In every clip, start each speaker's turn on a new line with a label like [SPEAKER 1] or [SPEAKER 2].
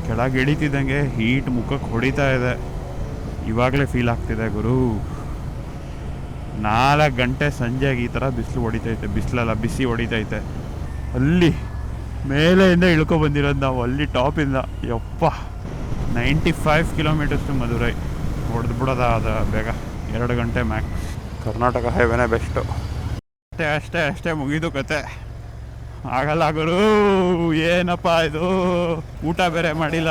[SPEAKER 1] ಕೆಳಗೆ ಇಳಿತಿದ್ದಂಗೆ ಹೀಟ್ ಮುಖಕ್ಕೆ ಹೊಡಿತಾ ಇದೆ. ಇವಾಗಲೇ ಫೀಲ್ ಆಗ್ತಿದೆ ಗುರು. 4 ಗಂಟೆ ಸಂಜೆಗೆ ಈ ಥರ ಬಿಸಿಲು ಹೊಡಿತೈತೆ, ಬಿಸಿಲಲ್ಲ ಬಿಸಿ ಹೊಡಿತೈತೆ. ಅಲ್ಲಿ ಮೇಲೆಯಿಂದ ಇಳ್ಕೊ ಬಂದಿರೋದು ನಾವು, ಅಲ್ಲಿ ಟಾಪಿಂದ. ಯಪ್ಪ 95 ಕಿಲೋಮೀಟರ್ಸ್ ಟು ಮಧುರೈ. ಹೊಡೆದು ಬಿಡೋದ ಅದು ಬೇಗ, 2 ಗಂಟೆ ಮ್ಯಾಕ್ಸ್. ಕರ್ನಾಟಕ ಹೈವೇನೇ ಬೆಸ್ಟು. ಅಷ್ಟೇ ಮುಗಿದು ಕತೆ. ಆಗಲ್ಲ ಗುರು, ಏನಪ್ಪ ಇದು, ಊಟ ಬೇರೆ ಮಾಡಿಲ್ಲ.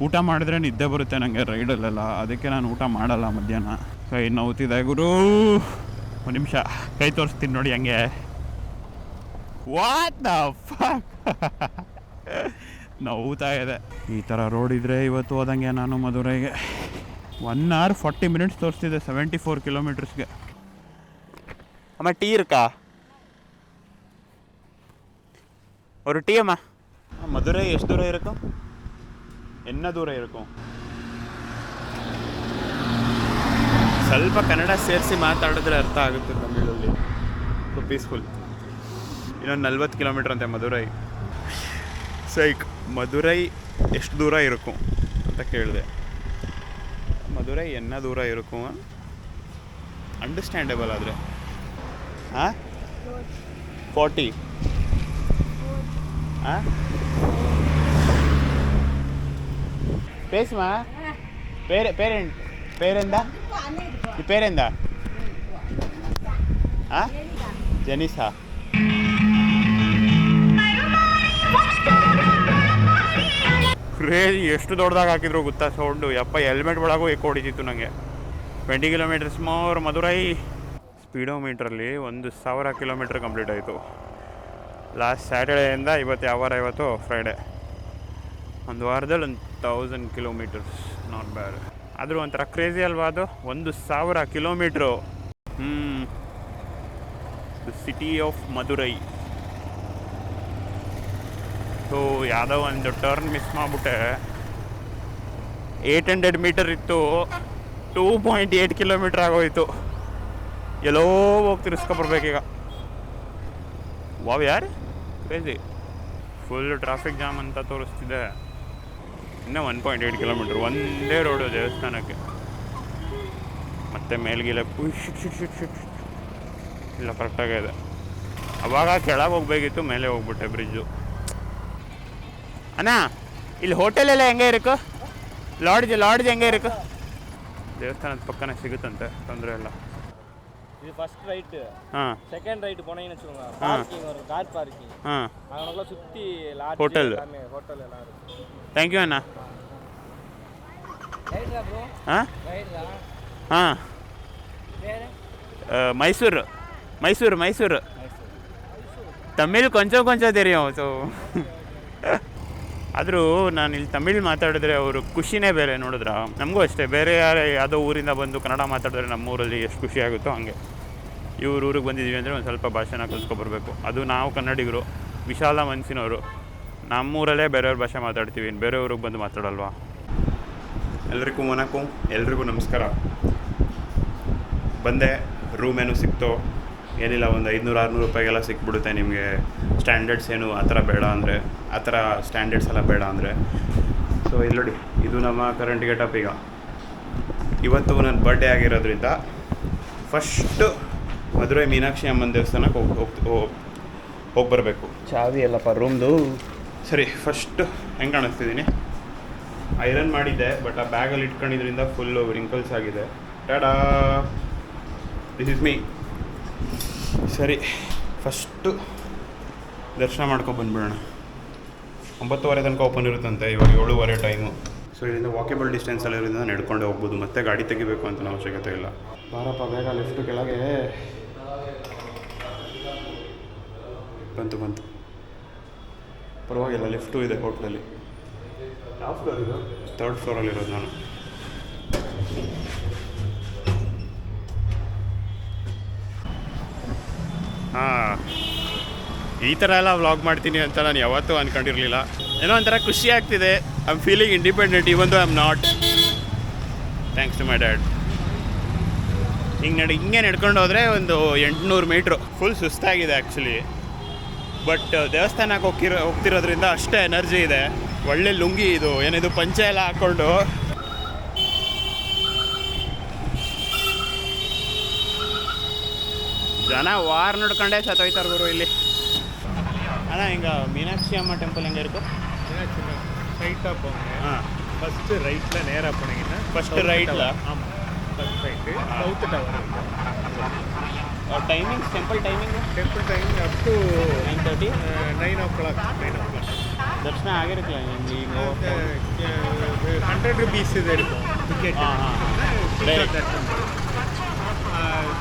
[SPEAKER 1] ಊಟ ಮಾಡಿದ್ರೆ ನಿದ್ದೆ ಬರುತ್ತೆ ನನಗೆ ರೈಡಲ್ಲೆಲ್ಲ, ಅದಕ್ಕೆ ನಾನು ಊಟ ಮಾಡಲ್ಲ ಮಧ್ಯಾಹ್ನ. ಕೈ ನೋವ್ತಿದೆ ಗುರು. ಒಂದು ನಿಮಿಷ ಕೈ ತೋರಿಸ್ತೀನಿ ನೋಡಿ ಹಂಗೆ. ವಾಟ್ ದ ಫಕ್ ನೋವ್ತಾ ಇದೆ. ಈ ಥರ ರೋಡ್ ಇದ್ದರೆ ಇವತ್ತು ಹೋದಂಗೆ ನಾನು ಮಧುರೈಗೆ. 1 hour 40 minutes ತೋರಿಸ್ತಿದೆ 74 ಕಿಲೋಮೀಟರ್ಸ್ಗೆ. ಅಮ್ಮ ಟೀ ಇರುತ್ತಾ? ஒரு டீ அம்மா. மதுரை ಎಷ್ಟು ದೂರ இருக்கும்? என்ன ದೂರ இருக்கும்? ಸ್ವಲ್ಪ ಕನ್ನಡ ಸೇರಿಸಿ ಮಾತಾಡಿದ್ರೆ ಅರ್ಥ ಆಗುತ್ತೆ ತಮಿಳಲ್ಲಿ. ಪೀಸ್ಫುಲ್. ಇನ್ನೊಂದು 40 ಕಿಲೋಮೀಟರ್ ಅಂತೆ ಮಧುರೈ. ಸೈಕ್ ಮಧುರೈ ಎಷ್ಟು ದೂರ ಇರಕು ಅಂತ ಕೇಳಿದೆ. ಮಧುರೈ ಎನ್ನ ದೂರ ಇರಕು ಅಂಡರ್ಸ್ಟ್ಯಾಂಡೇಬಲ್ ಆದರೆ. ಹಾಂ 40. பேசுமா பேரெந்தா ఈ పేరెందా? ಜೆನಿಸಾ? ಕ್ರೇಜಿ. ಎಷ್ಟು ದೊಡ್ಡದಾಗಿ ಹಾಕಿದ್ರು ಗೊತ್ತಾ ಸೌಂಡು. ಯಪ್ಪ ಹೆಲ್ಮೆಟ್ ಒಳಗೂ ಎಕ್ಕೋ ಹೊಡಿತಿತ್ತು ನನಗೆ. 20 ಕಿಲೋಮೀಟರ್ಸ್ ಮೋರ್ ಮಧುರೈ. ಸ್ಪೀಡೋಮೀಟ್ರಲ್ಲಿ 1000 ಕಿಲೋಮೀಟ್ರ್ ಕಂಪ್ಲೀಟ್ ಆಯಿತು ಲಾಸ್ಟ್ ಸ್ಯಾಟರ್ಡೇಯಿಂದ. ಇವತ್ತು ಯಾವ ವಾರ? ಇವತ್ತು ಫ್ರೈಡೇ. ಒಂದು ವಾರದಲ್ಲಿ 1000 ಕಿಲೋಮೀಟರ್ಸ್. Not bad. ಆದರೂ ಒಂಥರ ಕ್ರೇಜಿ ಅಲ್ವಾ ಅದು? 1000 kilometre. The city of Madurai. So ಯಾವುದೋ ಒಂದು ಟರ್ನ್ ಮಿಸ್ ಮಾಡಿಬಿಟ್ಟೆ. 800 ಮೀಟರ್ ಇತ್ತು, 2.8 ಕಿಲೋಮೀಟ್ರ್ ಆಗೋಯ್ತು. ಎಲ್ಲೋ ಹೋಗಿ ತಿರ್ಸ್ಕೊಬರ್ಬೇಕೀಗ. ವಾವ್ ಯಾರು ಕ್ರೇಜಿ. ಫುಲ್ ಟ್ರಾಫಿಕ್ ಜಾಮ್ ಅಂತ ತೋರಿಸ್ತಿದೆ. ಇನ್ನೂ 1.8 ಕಿಲೋಮೀಟ್ರ್ ಒಂದೇ ರೋಡು ದೇವಸ್ಥಾನಕ್ಕೆ. ಮತ್ತೆ ಮೇಲ್ಗಿಲ್ಲ ಶಿಟ್ ಇಲ್ಲ ಕರೆಕ್ಟಾಗಿದೆ. ಅವಾಗ ಕೆಳಗೆ ಹೋಗ್ಬೇಕಿತ್ತು, ಮೇಲೆ ಹೋಗ್ಬಿಟ್ಟೆ ಬ್ರಿಡ್ಜು. ಅಣ್ಣ ಇಲ್ಲಿ ಹೋಟೆಲ್ ಎಲ್ಲ ಹೆಂಗೆ ಇರಕು? ಲಾಡ್ಜ್ ಹೆಂಗೆ ಇರಕು? ದೇವಸ್ಥಾನದ ಪಕ್ಕನೇ ಸಿಗುತ್ತಂತೆ, ತೊಂದರೆ ಇಲ್ಲ.
[SPEAKER 2] இது ஃபர்ஸ்ட் ரைட். செகண்ட் ரைட் போனீங்கன்னு வெச்சுக்கோங்க, பார்க்கிங் வரும், கார் பார்க்கிங். அவங்கள சுத்தி லாட்ஜ்
[SPEAKER 1] ஹோட்டல்
[SPEAKER 2] எல்லாமே எல்லாம் இருக்கு.
[SPEAKER 1] थैंक यू அண்ணா.
[SPEAKER 2] ரைட்ரா ப்ரோ.
[SPEAKER 1] हाँ
[SPEAKER 2] பேரு
[SPEAKER 1] ಮೈಸೂರು. ತಮಿಳ್ ಕೊಂಚ ತೆರಿಯೋ. ಸೊ ಆದರೂ ನಾನು ಇಲ್ಲಿ ತಮಿಳ್ ಮಾತಾಡಿದ್ರೆ ಅವರು ಖುಷಿನೇ ಬೇರೆ. ನೋಡಿದ್ರ ನಮಗೂ ಅಷ್ಟೇ, ಬೇರೆ ಯಾವುದೋ ಊರಿಂದ ಬಂದು ಕನ್ನಡ ಮಾತಾಡಿದ್ರೆ ನಮ್ಮೂರಲ್ಲಿ ಎಷ್ಟು ಖುಷಿ ಆಗುತ್ತೋ ಹಂಗೆ. ಇವ್ರ ಊರಿಗೆ ಬಂದಿದ್ದೀವಿ ಅಂದರೆ ಒಂದು ಸ್ವಲ್ಪ ಭಾಷೆನ ಕಲ್ತ್ಕೊಬರ್ಬೇಕು. ಅದು ನಾವು ಕನ್ನಡಿಗರು, ವಿಶಾಲ ಮನಸ್ಸಿನವರು. ನಮ್ಮೂರಲ್ಲೇ ಬೇರೆಯವ್ರ ಭಾಷೆ ಮಾತಾಡ್ತೀವಿ, ಬೇರೆ ಊರಿಗೆ ಬಂದು ಮಾತಾಡಲ್ವಾ. ಎಲ್ರಿಗೂ ವನಕಂ, ಎಲ್ರಿಗೂ ನಮಸ್ಕಾರ. ಬಂದೆ, ರೂಮ್ ಏನೂ ಸಿಕ್ತೋ ಏನಿಲ್ಲ, ಒಂದು 500-600 ರೂಪಾಯಿಗೆಲ್ಲ ಸಿಕ್ಬಿಡುತ್ತೆ ನಿಮಗೆ. ಸ್ಟ್ಯಾಂಡರ್ಡ್ಸ್ ಏನು ಆ ಥರ ಬೇಡ ಅಂದರೆ, ಆ ಥರ ಸ್ಟ್ಯಾಂಡರ್ಡ್ಸ್ ಎಲ್ಲ ಬೇಡ ಅಂದರೆ. ಸೊ ಇಲ್ಲಿ ನೋಡಿ, ಇದು ನಮ್ಮ ಕರೆಂಟ್ ಗೆಟಪ್. ಈಗ ಇವತ್ತು ನನ್ನ ಬರ್ಡೇ ಆಗಿರೋದ್ರಿಂದ ಫಸ್ಟು ಮಧುರೈ ಮೀನಾಕ್ಷಿ ಅಮ್ಮನ ದೇವಸ್ಥಾನಕ್ಕೆ ಹೋಗಿ ಬರಬೇಕು. ಚಾವಿ ಎಲ್ಲಪ್ಪ ರೂಮ್ದು. ಸರಿ, ಫಸ್ಟು ಹೆಂಗೆ ಕಾಣಿಸ್ತಿದ್ದೀನಿ? ಐರನ್ ಮಾಡಿದ್ದೆ, ಬಟ್ ಆ ಬ್ಯಾಗಲ್ಲಿ ಇಟ್ಕೊಂಡಿದ್ರಿಂದ ಫುಲ್ಲು ರಿಂಕಲ್ಸ್ ಆಗಿದೆ. TADA, this is me. ಸರಿ, ಫಸ್ಟು ದರ್ಶನ ಮಾಡ್ಕೊಂಡು ಬಂದುಬಿಡೋಣ. 9:30 ತನಕ ಓಪನ್ ಇರುತ್ತಂತೆ, ಇವಾಗ 7:30 ಟೈಮು. ಸೊ ಇದರಿಂದ ವಾಕೇಬಲ್ ಡಿಸ್ಟೆನ್ಸಲ್ಲಿರೋದ್ರಿಂದ ನಡ್ಕೊಂಡೆ ಹೋಗ್ಬೋದು, ಮತ್ತೆ ಗಾಡಿ ತೆಗಿಬೇಕು ಅಂತ ಅವಶ್ಯಕತೆ ಇಲ್ಲ. ಬಾರಪ್ಪ ಬೇಗ, ಲಿಫ್ಟು ಕೆಳಗೆ ಬಂತು. ಪರವಾಗಿಲ್ಲ, ಲಿಫ್ಟು ಇದೆ ಹೋಟ್ಲಲ್ಲಿ. ಯಾವ ಫ್ಲೋರ್ ಇದು? 3rd ಫ್ಲೋರಲ್ಲಿರೋದು ನಾನು. ಈ ಥರ ಎಲ್ಲ ವ್ಲಾಗ್ ಮಾಡ್ತೀನಿ ಅಂತ ನಾನು ಯಾವತ್ತೂ ಅಂದ್ಕೊಂಡಿರಲಿಲ್ಲ. ಏನೋ ಒಂಥರ ಖುಷಿ ಆಗ್ತಿದೆ. I am feeling independent even though I am not. Thanks to my dad. ಹಿಂಗೆ ನಡ್ಕೊಂಡು ಹೋದರೆ ಒಂದು 800 ಮೀಟ್ರು. ಫುಲ್ ಸುಸ್ತಾಗಿದೆ ಆ್ಯಕ್ಚುಲಿ, ಬಟ್ ದೇವಸ್ಥಾನಕ್ಕೆ ಹೋಗ್ತಿರೋದ್ರಿಂದ ಅಷ್ಟೇ ಎನರ್ಜಿ ಇದೆ. ಒಳ್ಳೆ ಲುಂಗಿ ಇದು ಏನಿದು ಪಂಚೆ ಎಲ್ಲ ಹಾಕ್ಕೊಂಡು ಜನ ವಾರ್ ನೋಡ್ಕೊಂಡೇ ಸತ್ತೋಯ್ತಾರೆ ಗುರು ಇಲ್ಲಿ. ಅಣ್ಣ ಹಿಂಗೆ ಮೀನಾಕ್ಷಿ ಅಮ್ಮ ಟೆಂಪಲ್ ಹೆಂಗೆ ಇருக்கு?
[SPEAKER 3] ஸ்ட்ரைட்டாக போங்க. ஃபஸ்ட்டு ரைட்டில் நேராக போனீங்கன்னா
[SPEAKER 1] ஃபஸ்ட்டு ரைட்டில்.
[SPEAKER 3] ஆமாம், first right south tower.
[SPEAKER 1] Timings temple timing
[SPEAKER 3] timing up to
[SPEAKER 1] 9:30
[SPEAKER 3] 9 o'clock.
[SPEAKER 1] ದರ್ಶನ ಆಗಿರುತ್ತಲ್ಲ ನಿಮ್ಗೆ ಈಗ
[SPEAKER 3] 100 rupees ಇದು இருக்கும் ticket.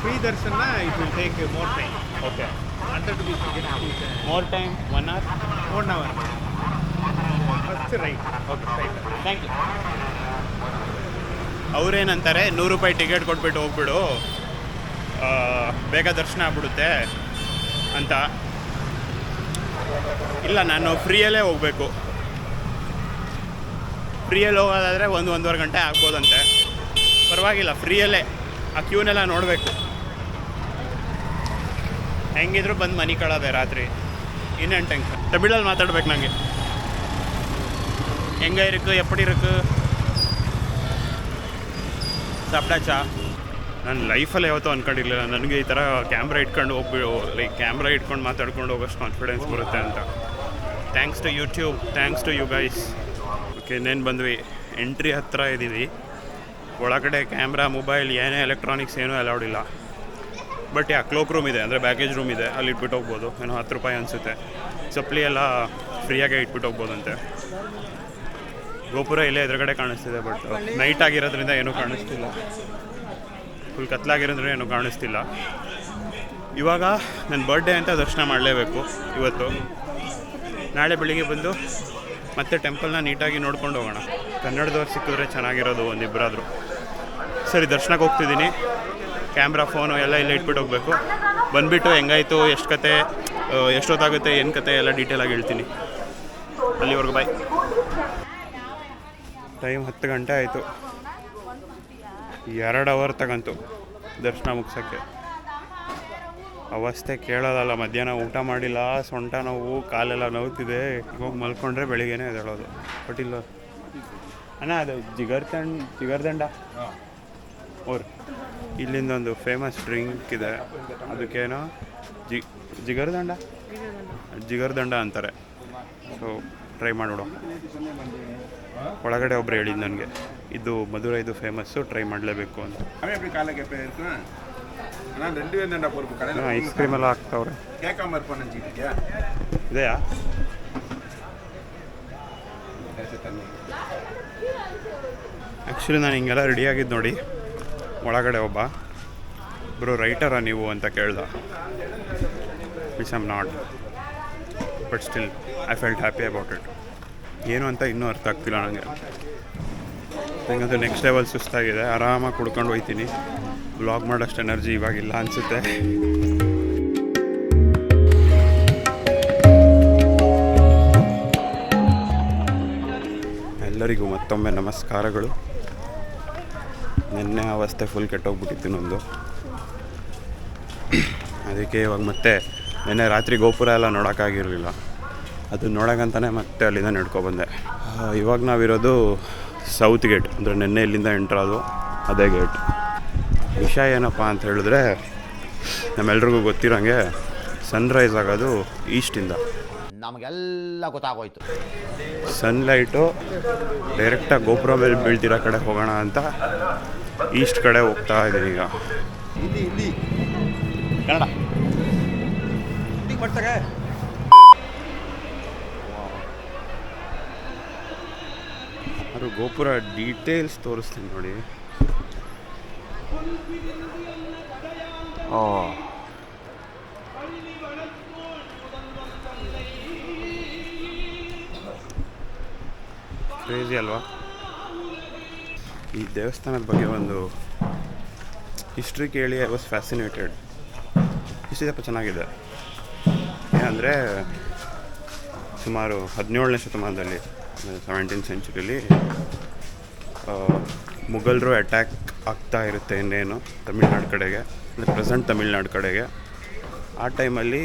[SPEAKER 3] Free darshan it will take more time.
[SPEAKER 1] Okay
[SPEAKER 3] 100 rupees ticket.
[SPEAKER 1] More time 1 hour.
[SPEAKER 3] 1 hour. First right. Okay, right.
[SPEAKER 1] Thank you. ಅವ್ರೇನಂತಾರೆ 100 ರೂಪಾಯಿ ticket ಕೊಟ್ಬಿಟ್ಟು ಹೋಗ್ಬಿಡು, ಬೇಗ ದರ್ಶನ ಆಗ್ಬಿಡುತ್ತೆ ಅಂತ. ಇಲ್ಲ, ನಾನು ಫ್ರೀಯಲ್ಲೇ ಹೋಗಬೇಕು. ಫ್ರೀಯಲ್ಲಿ ಹೋಗೋದಾದರೆ 1-1.5 ಗಂಟೆ ಆಗ್ಬೋದಂತೆ. ಪರವಾಗಿಲ್ಲ, ಫ್ರೀಯಲ್ಲೇ ಆ ಕ್ಯೂನೆಲ್ಲ ನೋಡಬೇಕು. ಹೆಂಗಿದ್ರು ಬಂದು ಮನೆ ಕಳೋದೆ ರಾತ್ರಿ. ಇನ್ನೇನು ಟೆನ್ಷನ್. ತಮಿಳಲ್ಲಿ ಮಾತಾಡ್ಬೇಕು ನನಗೆ. ಹೆಂಗೆ ಇருக்கு, ಎಪ್ಪಡಿ ಇருக்கு, ಸಾಪ್ಟಾಚಾ. ನಾನು ಲೈಫಲ್ಲಿ ಯಾವತ್ತೂ ಅಂದ್ಕೊಂಡಿರಲಿಲ್ಲ ನನಗೆ ಈ ಥರ ಕ್ಯಾಮ್ರಾ ಇಟ್ಕೊಂಡು ಕ್ಯಾಮ್ರಾ ಇಟ್ಕೊಂಡು ಮಾತಾಡ್ಕೊಂಡು ಹೋಗೋಷ್ಟು ಕಾನ್ಫಿಡೆನ್ಸ್ ಬರುತ್ತೆ ಅಂತ. Thanks to YouTube, thanks to you guys. Okay, ಇನ್ನೇನು ಬಂದ್ವಿ, ಎಂಟ್ರಿ ಹತ್ರ ಇದ್ದೀವಿ. ಒಳಗಡೆ ಕ್ಯಾಮ್ರಾ, ಮೊಬೈಲ್, ಏನೇ ಎಲೆಕ್ಟ್ರಾನಿಕ್ಸ್ ಏನೂ ಅಲೌಡ್ ಇಲ್ಲ. ಬಟ್ ಕ್ಲೋಕ್ ರೂಮ್ ಇದೆ, ಅಂದರೆ ಬ್ಯಾಗೇಜ್ ರೂಮ್ ಇದೆ, ಅಲ್ಲಿ ಇಟ್ಬಿಟ್ಟು ಹೋಗ್ಬೋದು. ಏನೋ 10 ರೂಪಾಯಿ ಅನಿಸುತ್ತೆ. ಚಪ್ಪಲಿ ಎಲ್ಲ ಫ್ರೀಯಾಗೆ ಇಟ್ಬಿಟ್ಟು ಹೋಗ್ಬೋದಂತೆ. ಗೋಪುರ ಇಲ್ಲೇ ಎದುರುಗಡೆ ಕಾಣಿಸ್ತಿದೆ, ಬಟ್ ನೈಟ್ ಆಗಿರೋದ್ರಿಂದ ಏನೂ ಕಾಣಿಸ್ತಿಲ್ಲ. ಫುಲ್ ಕತ್ಲಾಗಿರೋದ್ರೆ ಏನೂ ಕಾಣಿಸ್ತಿಲ್ಲ. ಇವಾಗ ನನ್ನ ಬರ್ಡೇ ಅಂತ ದರ್ಶನ ಮಾಡಲೇಬೇಕು ಇವತ್ತು. ನಾಳೆ ಬೆಳಿಗ್ಗೆ ಬಂದು ಮತ್ತೆ ಟೆಂಪಲ್ನ ನೀಟಾಗಿ ನೋಡ್ಕೊಂಡು ಹೋಗೋಣ. ಕನ್ನಡದವ್ರು ಸಿಕ್ಕಿದ್ರೆ ಚೆನ್ನಾಗಿರೋದು, ಒಂದಿಬ್ಬರಾದ್ರು. ಸರಿ, ದರ್ಶನಕ್ಕೆ ಹೋಗ್ತಿದ್ದೀನಿ. ಕ್ಯಾಮ್ರಾ, ಫೋನು ಎಲ್ಲ ಇಲ್ಲೇ ಇಟ್ಬಿಟ್ಟು ಹೋಗಬೇಕು. ಬಂದುಬಿಟ್ಟು ಹೆಂಗಾಯಿತು, ಎಷ್ಟು ಕತೆ, ಎಷ್ಟೊತ್ತಾಗುತ್ತೆ, ಏನು ಕತೆ ಎಲ್ಲ ಡೀಟೇಲಾಗಿ ಹೇಳ್ತೀನಿ. ಅಲ್ಲಿವರೆಗೂ ಬಾಯ್. ಟೈಮ್ 10 ಗಂಟೆ ಆಯಿತು. 2 ಅವರ್ ತಗಂತು ದರ್ಶನ ಮುಗ್ಸೋಕ್ಕೆ. ಅವಸ್ಥೆ ಕೇಳೋದಲ್ಲ. ಮಧ್ಯಾಹ್ನ ಊಟ ಮಾಡಿಲ್ಲ, ಸೊಂಟ ನೋವು, ಕಾಲೆಲ್ಲ ನೋವ್ತಿದೆ. ಹೋಗಿ ಮಲ್ಕೊಂಡ್ರೆ ಬೆಳಿಗ್ಗೆನೇ ಎದ್ದೇಳೋದು. ಬಟ್ ಇಲ್ಲ ಅಣ್ಣ, ಅದು ಜಿಗರ್ದಂಡ ಅವ್ರು ಇಲ್ಲಿಂದೊಂದು ಫೇಮಸ್ ಡ್ರಿಂಕ್ ಇದೆ. ಅದಕ್ಕೇನೋ ಜಿಗರ್ದಂಡ ಅಂತಾರೆ. ಸೊ ಟ್ರೈ ಮಾಡಿಬಿಡು. ಒಳಗಡೆ ಒಬ್ರು ಹೇಳಿದ್ದು ನನಗೆ, ಇದು ಮಧುರೈದು ಫೇಮಸ್ಸು, ಟ್ರೈ ಮಾಡಲೇಬೇಕು ಅಂತ. ಐಸ್ ಕ್ರೀಮ್ ಎಲ್ಲ ಹಾಕ್ತಾವ್ರೆ. ಇದೆಯಾ? ಆ್ಯಕ್ಚುಲಿ ನಾನು ಹಿಂಗೆಲ್ಲ ರೆಡಿಯಾಗಿದ್ದು ನೋಡಿ, ಒಳಗಡೆ ಒಬ್ಬರು ರೈಟರಾ ನೀವು ಅಂತ ಕೇಳ್ದ. Which I'm not, but still I felt happy about it. ಏನು ಅಂತ ಇನ್ನೂ ಅರ್ಥ ಆಗ್ತಿಲ್ಲ ನನಗೆ. ಹೆಂಗಂದ್ರೆ ನೆಕ್ಸ್ಟ್ ಲೆವೆಲ್ ಸುಸ್ತಾಗಿದೆ. ಆರಾಮಾಗಿ ಕುಡ್ಕೊಂಡು ಹೋಗ್ತೀನಿ. ವ್ಲಾಗ್ ಮಾಡೋಷ್ಟು ಎನರ್ಜಿ ಇವಾಗಿಲ್ಲ ಅನಿಸುತ್ತೆ. ಎಲ್ಲರಿಗೂ ಮತ್ತೊಮ್ಮೆ ನಮಸ್ಕಾರಗಳು. ನಿನ್ನೆ ಅವಸ್ಥೆ ಫುಲ್ ಕೆಟ್ಟೋಗ್ಬಿಟ್ಟಿತ್ತು ನಂದು. ಅದಕ್ಕೆ ಇವಾಗ ಮತ್ತೆ ನಿನ್ನೆ ರಾತ್ರಿ ಗೋಪುರ ಎಲ್ಲ ನೋಡೋಕ್ಕಾಗಿರಲಿಲ್ಲ. ಅದು ನೋಡೋಕ್ಕಂತಲೇ ಮತ್ತೆ ಅಲ್ಲಿಂದ ನಡ್ಕೊಬಂದೆ. ಇವಾಗ ನಾವಿರೋದು ಸೌತ್ ಗೇಟ್, ಅಂದರೆ ನಿನ್ನೆ ಇಲ್ಲಿಂದ ಎಂಟ್ರಾದು ಅದೇ ಗೇಟ್. ವಿಷಯ ಏನಪ್ಪ ಅಂತ ಹೇಳಿದ್ರೆ, ನಮ್ಮೆಲ್ರಿಗೂ ಗೊತ್ತಿರೋಂಗೆ ಸನ್ರೈಸ್ ಆಗೋದು ಈಸ್ಟಿಂದ.
[SPEAKER 4] ನಮಗೆಲ್ಲ ಗೊತ್ತಾಗೋಯ್ತು.
[SPEAKER 1] ಸನ್ಲೈಟು ಡೈರೆಕ್ಟಾಗಿ ಗೋಪುರ ಮೇಲೆ ಬೀಳ್ತಿರೋ ಕಡೆ ಹೋಗೋಣ ಅಂತ ಈಸ್ಟ್ ಕಡೆ ಹೋಗ್ತಾ ಇದ್ದೀನಿ ಈಗ. ಕನ್ನಡ
[SPEAKER 4] ಮಾಡ್ತಾರೆ.
[SPEAKER 1] ಅದು ಗೋಪುರ ಡೀಟೇಲ್ಸ್ ತೋರಿಸ್ತೀನಿ ನೋಡಿ. ಕ್ರೇಜಿ ಅಲ್ವಾ? ಈ ದೇವಸ್ಥಾನದ ಬಗ್ಗೆ ಒಂದು ಹಿಸ್ಟ್ರಿ ಕೇಳಿ ಐ ವಾಸ್ ಫ್ಯಾಸಿನೇಟೆಡ್. ಇಷ್ಟಿದಪ್ಪ ಚೆನ್ನಾಗಿದೆ. ಏನಂದರೆ ಸುಮಾರು 17ನೇ ಶತಮಾನದಲ್ಲಿ, 17th ಸೆಂಚುರಿಲಿ ಮುಘಲರು ಅಟ್ಯಾಕ್ ಆಗ್ತಾ ಇರುತ್ತೆ ಇನ್ನೇನು ತಮಿಳ್ನಾಡು ಕಡೆಗೆ, ಅಂದರೆ ಪ್ರೆಸೆಂಟ್ ತಮಿಳ್ನಾಡು ಕಡೆಗೆ. ಆ ಟೈಮಲ್ಲಿ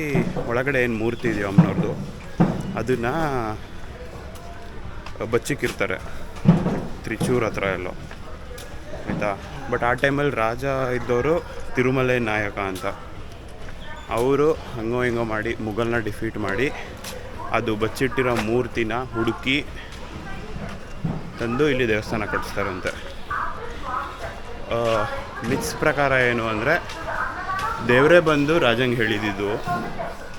[SPEAKER 1] ಒಳಗಡೆ ಏನು ಮೂರ್ತಿ ಇದೆಯೋ ಅಮ್ಮನವ್ರದ್ದು, ಅದನ್ನು ಬಚ್ಚಿಕ್ಕಿರ್ತಾರೆ, ತ್ರಿಚೂರ್ ಹತ್ರ ಎಲ್ಲೋ, ಆಯಿತಾ. ಬಟ್ ಆ ಟೈಮಲ್ಲಿ ರಾಜ ಇದ್ದವರು ತಿರುಮಲೈ ನಾಯಕ ಅಂತ, ಅವರು ಹಂಗೋ ಹಿಂಗೋ ಮಾಡಿ ಮುಘಲ್ನ ಡಿಫೀಟ್ ಮಾಡಿ ಅದು ಬಚ್ಚಿಟ್ಟಿರೋ ಮೂರ್ತಿನ ಹುಡುಕಿ ತಂದು ಇಲ್ಲಿ ದೇವಸ್ಥಾನ ಕಟ್ಟಿಸ್ತಾರಂತೆ. ಮಿತ್ಸ್ ಪ್ರಕಾರ ಏನು ಅಂದರೆ ದೇವರೇ ಬಂದು ರಾಜಂಗೆ ಹೇಳಿದ್ದು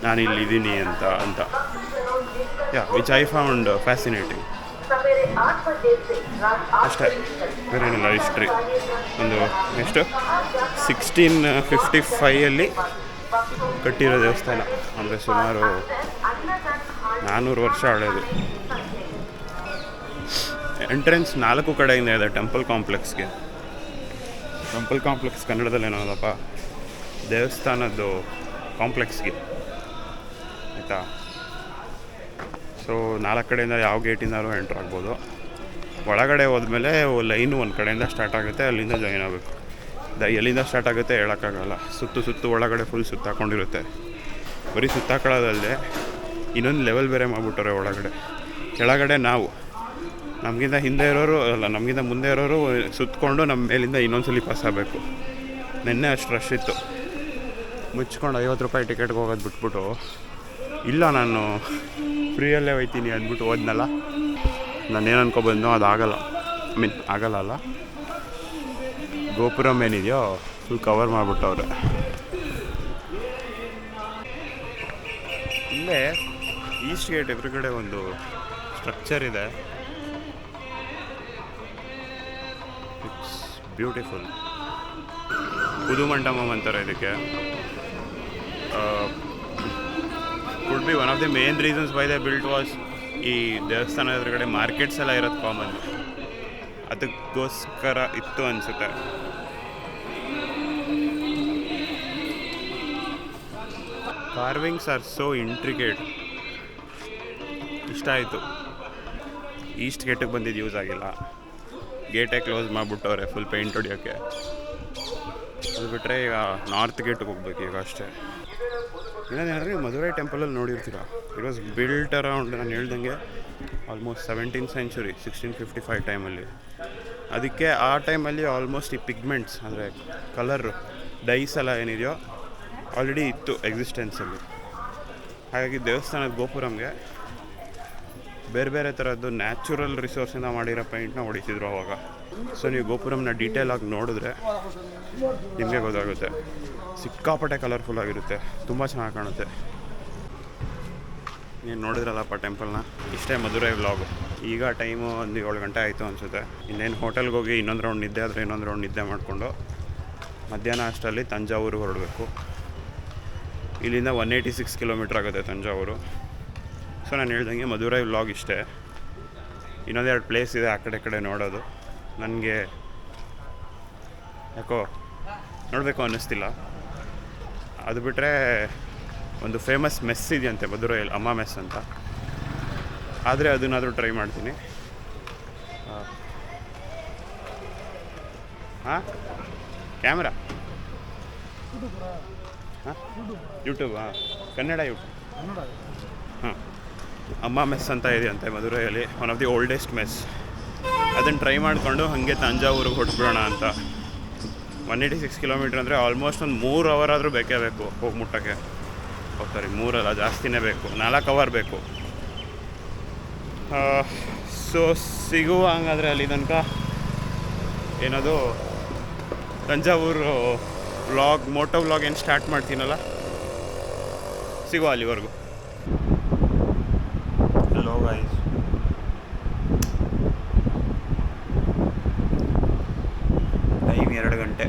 [SPEAKER 1] ನಾನು ಇಲ್ಲಿದ್ದೀನಿ ಅಂತ ವಿಚ್ ಐ ಫೌಂಡ್ ಫ್ಯಾಸಿನೇಟಿಂಗ್. ಅಷ್ಟೇ, ಬೇರೇನಿಲ್ಲ. ಹಿಸ್ಟ್ರಿ ಒಂದು ಎಷ್ಟು 1655 ಕಟ್ಟಿರೋ ದೇವಸ್ಥಾನ, ಅಂದರೆ ಸುಮಾರು 400 ವರ್ಷ ಹಳೆಯದು. ಎಂಟ್ರೆನ್ಸ್ 4 ಕಡೆಯಿಂದ ಇದೆ ಟೆಂಪಲ್ ಕಾಂಪ್ಲೆಕ್ಸ್ಗೆ. ಟೆಂಪಲ್ ಕಾಂಪ್ಲೆಕ್ಸ್ ಕನ್ನಡದಲ್ಲಿ ಏನೋದಪ್ಪ, ದೇವಸ್ಥಾನದ್ದು ಕಾಂಪ್ಲೆಕ್ಸ್ಗೆ, ಆಯಿತಾ. ಸೊ 4 ಕಡೆಯಿಂದ ಯಾವ ಗೇಟಿಂದಾರು ಎಂಟ್ರ್ ಆಗ್ಬೋದು. ಒಳಗಡೆ ಹೋದ್ಮೇಲೆ ಲೈನು ಒಂದು ಕಡೆಯಿಂದ ಸ್ಟಾರ್ಟ್ ಆಗುತ್ತೆ, ಅಲ್ಲಿಂದ ಜಾಯಿನ್ ಆಗಬೇಕು. ಎಲ್ಲಿಂದ ಸ್ಟಾರ್ಟ್ ಆಗುತ್ತೆ ಹೇಳೋಕ್ಕಾಗಲ್ಲ. ಸುತ್ತು ಒಳಗಡೆ ಫುಲ್ ಸುತ್ತಾಕೊಂಡಿರುತ್ತೆ. ಬರೀ ಸುತ್ತಾಕೊಳ್ಳೋದಲ್ಲದೆ ಇನ್ನೊಂದು ಲೆವೆಲ್ ಬೇರೆ ಮಾಡಿಬಿಟ್ಟವ್ರೆ ಒಳಗಡೆ. ಕೆಳಗಡೆ ನಮಗಿಂತ ಹಿಂದೆ ಇರೋರು ನಮಗಿಂತ ಮುಂದೆ ಇರೋರು ಸುತ್ತಕೊಂಡು ನಮ್ಮ ಮೇಲಿಂದ ಇನ್ನೊಂದ್ಸಲಿ ಪಾಸ್ ಆಗಬೇಕು. ನಿನ್ನೆ ಅಷ್ಟು ರಶ್ ಇತ್ತು, ಮುಚ್ಕೊಂಡು 50 ರೂಪಾಯಿ ಟಿಕೆಟ್ಗೆ ಹೋಗೋದು ಬಿಟ್ಬಿಟ್ಟು, ಇಲ್ಲ ನಾನು ಫ್ರೀಯಲ್ಲೇ ಹೋಯ್ತೀನಿ ಅಂದ್ಬಿಟ್ಟು ಹೋದ್ನಲ್ಲ. ನಾನೇನು ಅನ್ಕೊಬಂದು ಅದು ಆಗಲ್ಲ. ಗೋಪುರಂ ಏನಿದೆಯೋ ಫುಲ್ ಕವರ್ ಮಾಡಿಬಿಟ್ಟವ್ರೆ. ಇಲ್ಲೇ ಈಸ್ಟ್ ಗೇಟ್ ಎದುರುಗಡೆ ಒಂದು ಸ್ಟ್ರಕ್ಚರ್ ಇದೆ, ಇಟ್ಸ್ ಬ್ಯೂಟಿಫುಲ್. ಪುದು ಮಂಟಪಂ ಅಂತಾರೆ ಇದಕ್ಕೆ. Could be one of the main reasons why they built was ಈ ದೇವಸ್ಥಾನ ಎದುರುಗಡೆ ಮಾರ್ಕೆಟ್ಸ್ ಎಲ್ಲ ಇರೋದು ಕಾಮನ್, ಅದಕ್ಕೋಸ್ಕರ ಇತ್ತು ಅನಿಸುತ್ತೆ. Carvings are so intricate. ಇಷ್ಟ ಆಯಿತು. ಈಸ್ಟ್ ಗೇಟಿಗೆ ಬಂದಿದ್ದು ಯೂಸ್ ಆಗಿಲ್ಲ, ಗೇಟೇ ಕ್ಲೋಸ್ ಮಾಡಿಬಿಟ್ಟವ್ರೆ ಫುಲ್ ಪೇಂಟ್ ಹೊಡಿಯೋಕ್ಕೆ. ಅದು ಬಿಟ್ಟರೆ ಈಗ ನಾರ್ತ್ ಗೇಟಿಗೆ ಹೋಗ್ಬೇಕು ಈಗ ಅಷ್ಟೇ. ಇನ್ನೊಂದೇನಾದ್ರೆ ಮಧುರೈ ಟೆಂಪಲಲ್ಲಿ ನೋಡಿರ್ತೀರ, ಇಟ್ ವಾಸ್ ಬಿಲ್ಟ್ ಅರೌಂಡ್, ನಾನು ಹೇಳ್ದಂಗೆ ಆಲ್ಮೋಸ್ಟ್ 17th century 1655 ಟೈಮಲ್ಲಿ. ಅದಕ್ಕೆ ಆ ಟೈಮಲ್ಲಿ ಆಲ್ಮೋಸ್ಟ್ ಈ ಪಿಗ್ಮೆಂಟ್ಸ್ ಅಂದರೆ ಕಲರ್ ಡೈಸ್ ಎಲ್ಲ ಏನಿದೆಯೋ ಆಲ್ರೆಡಿ ಇತ್ತು ಎಕ್ಸಿಸ್ಟೆನ್ಸಲ್ಲಿ. ಹಾಗಾಗಿ ದೇವಸ್ಥಾನದ ಗೋಪುರಂಗೆ ಬೇರೆ ಥರದ್ದು ನ್ಯಾಚುರಲ್ ರಿಸೋರ್ಸಿಂದ ಮಾಡಿರೋ ಪೇಂಟ್ನ ಹೊಡಿತಿದ್ರು ಅವಾಗ. ಸೊ ನೀವು ಗೋಪುರಂನ ಡೀಟೇಲಾಗಿ ನೋಡಿದ್ರೆ ನಿಮಗೆ ಗೊತ್ತಾಗುತ್ತೆ. ಸಿಕ್ಕಾಪಟ್ಟೆ ಕಲರ್ಫುಲ್ ಆಗಿರುತ್ತೆ, ತುಂಬ ಚೆನ್ನಾಗಿ ಕಾಣುತ್ತೆ. ನೀನು ನೋಡಿದ್ರಲ್ಲಪ್ಪ ಟೆಂಪಲ್ನ. ಇಷ್ಟೇ ಮಧುರೈ ವ್ಲಾಗು. ಈಗ ಟೈಮು ಒಂದು 7 ಗಂಟೆ ಆಯಿತು ಅನಿಸುತ್ತೆ. ಇನ್ನೇನು ಹೋಟೆಲ್ಗೆ ಹೋಗಿ ಇನ್ನೊಂದು ರೌಂಡ್ ನಿದ್ದೆ ಆದರೆ ಇನ್ನೊಂದು ರೌಂಡ್ ನಿದ್ದೆ ಮಾಡಿಕೊಂಡು ಮಧ್ಯಾಹ್ನ ಅಷ್ಟರಲ್ಲಿ ತಂಜಾವೂರಿಗೆ ಹೊರಡಬೇಕು. ಇಲ್ಲಿಂದ 186 ಕಿಲೋಮೀಟ್ರ್ ಆಗುತ್ತೆ ತಂಜಾವೂರು. ಸೊ ನಾನು ಹೇಳ್ದಂಗೆ ಮಧುರೈ ವ್ಲಾಗ್ ಇಷ್ಟೇ. ಇನ್ನೊಂದೆರಡು ಪ್ಲೇಸ್ ಇದೆ ಆ ಕಡೆ ನೋಡೋದು. ನನಗೆ ಯಾಕೋ ನೋಡಬೇಕು ಅನ್ನಿಸ್ತಿಲ್ಲ. ಅದು ಬಿಟ್ಟರೆ ಒಂದು ಫೇಮಸ್ ಮೆಸ್ ಇದೆಯಂತೆ ಮಧುರೈಯಲ್ಲಿ, ಅಮ್ಮ ಮೆಸ್ ಅಂತ. ಆದರೆ ಅದನ್ನಾದರೂ ಟ್ರೈ ಮಾಡ್ತೀನಿ. ಹಾಂ, ಕ್ಯಾಮ್ರಾ, ಹಾಂ, ಯೂಟ್ಯೂಬಾ, ಕನ್ನಡ ಯೂಟ್ಯೂಬ್. ಹಾಂ, ಅಮ್ಮ ಮೆಸ್ ಅಂತ ಇದೆಯಂತೆ ಮಧುರೈಯಲ್ಲಿ, one of the oldest mess. ಅದನ್ನು ಟ್ರೈ ಮಾಡಿಕೊಂಡು ಹಾಗೆ ತಂಜಾವೂರಿಗೆ ಹೊರಟ್ಬಿಡೋಣ ಅಂತ. 186 ಕಿಲೋಮೀಟ್ರ್ ಅಂದರೆ ಆಲ್ಮೋಸ್ಟ್ ಒಂದು 3 ಅವರ್ ಆದರೂ ಬೇಕೇ ಬೇಕು ಹೋಗಿ ಮುಟ್ಟೋಕ್ಕೆ. ಸಾರಿ, 3 ಅಲ್ಲ, ಜಾಸ್ತಿನೇ ಬೇಕು, 4 ಅವರ್ ಬೇಕು. ಸೊ ಸಿಗುವ ಹಂಗಾದರೆ ಅಲ್ಲಿ ತನಕ ಏನದು ತಂಜಾವೂರು ವ್ಲಾಗ್, ಮೋಟೋ ವ್ಲಾಗ್ ಏನು ಸ್ಟಾರ್ಟ್ ಮಾಡ್ತೀನಲ್ಲ, ಸಿಗುವ ಅಲ್ಲಿವರೆಗೂ. ಹಲೋ ಗೈಸ್, ಟೈಮ್ 2 ಗಂಟೆ.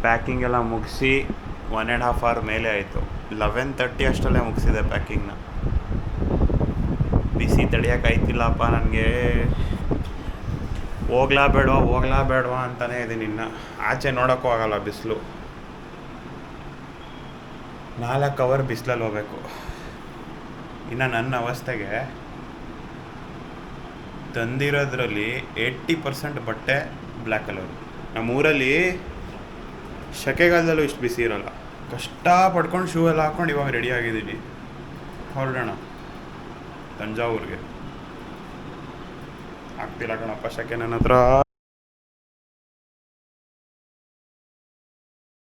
[SPEAKER 1] ಪ್ಯಾಕಿಂಗ್ ಎಲ್ಲ ಮುಗಿಸಿ 1.5 ಅವರ್ ಮೇಲೆ ಆಯಿತು. 11:30 ಅಷ್ಟಲ್ಲೇ ಮುಗಿಸಿದೆ ಪ್ಯಾಕಿಂಗ್ನ. ಬಿಸಿ ತಡೆಯೋಕ್ಕಾಯ್ತಿಲ್ಲಪ್ಪ ನನಗೆ. ಹೋಗ್ಲಾ ಬೇಡವಾ ಅಂತಲೇ ಇದೀನಿ. ಇನ್ನು ಆಚೆ ನೋಡೋಕ್ಕೂ ಆಗಲ್ಲ, ಬಿಸಿಲು. 4 ಅವರ್ ಬಿಸಿಲಲ್ಲಿ ಹೋಗ್ಬೇಕು. ಇನ್ನು ನನ್ನ ಅವಸ್ಥೆಗೆ ತಂದಿರೋದ್ರಲ್ಲಿ 80% ಬಟ್ಟೆ ಬ್ಲ್ಯಾಕ್ ಕಲರ್. ನಮ್ಮೂರಲ್ಲಿ ಸೆಕೆಗಾಲದಲ್ಲೂ ಇಷ್ಟು ಬಿಸಿ ಇರೋಲ್ಲ. ಕಷ್ಟ ಪಡ್ಕೊಂಡು ಶೂ ಎಲ್ಲ ಹಾಕ್ಕೊಂಡು ಇವಾಗ ರೆಡಿ ಆಗಿದ್ದೀನಿ, ಹೊರಡೋಣ. ತಂಜಾವೂರಿಗೆ. ಆಗ್ತಿಲ್ಲ ಕಣಪ್ಪ ಶಕೆ ನನ್ನ ಹತ್ರ.